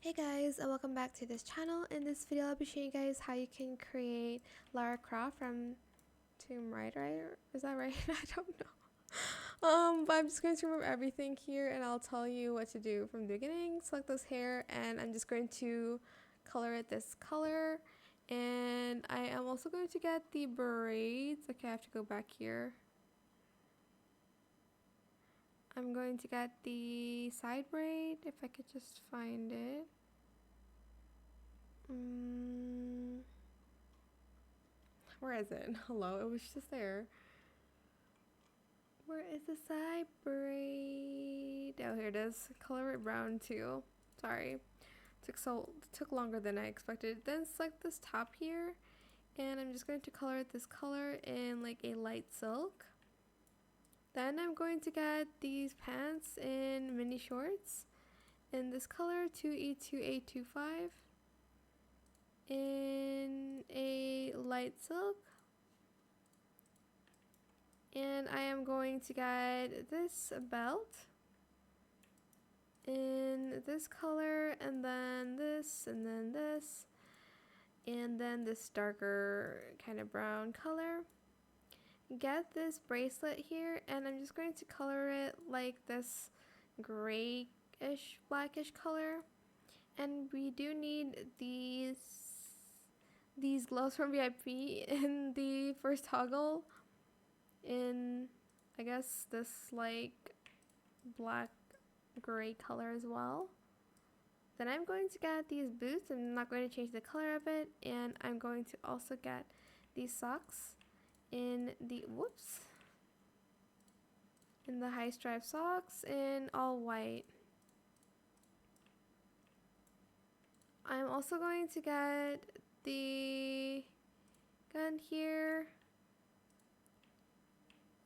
Hey guys, and welcome back to this channel. In this video, I'll be showing you guys how you can create Lara Croft from Tomb Raider. Is that right? I don't know. But I'm just going to remove everything here, and I'll tell you what to do from the beginning. Select this hair, and I'm just going to color it this color. And I am also going to get the braids. Okay, I have to go back here. I'm going to get the side braid, if I could just find it. Where is it? Hello, it was just there. Where is the side braid? Oh, here it is. Color it brown too. Sorry. Took longer than I expected. Then select this top here, and I'm just going to color it this color in like a light silk. Then I'm going to get these pants in mini shorts in this color 2E2825 in a light silk. And I am going to get this belt in this color, and then this, and then this, and then this darker kind of brown color. Get this bracelet here, and I'm just going to color it like this grayish, blackish color. And we do need these gloves from VIP in the first toggle in, I guess, this like black gray color as well. Then I'm going to get these boots. I'm not going to change the color of it, and I'm going to also get these socks in the high stripe socks in all white. I'm also going to get the gun here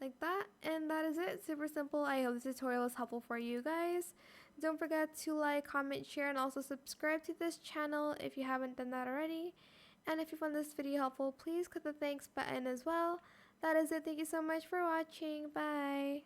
like that, and that is it. Super simple. I hope this tutorial was helpful for you guys. Don't forget to like, comment, share, and also subscribe to this channel if you haven't done that already. And if you found this video helpful, please click the thanks button as well. That is it. Thank you so much for watching. Bye.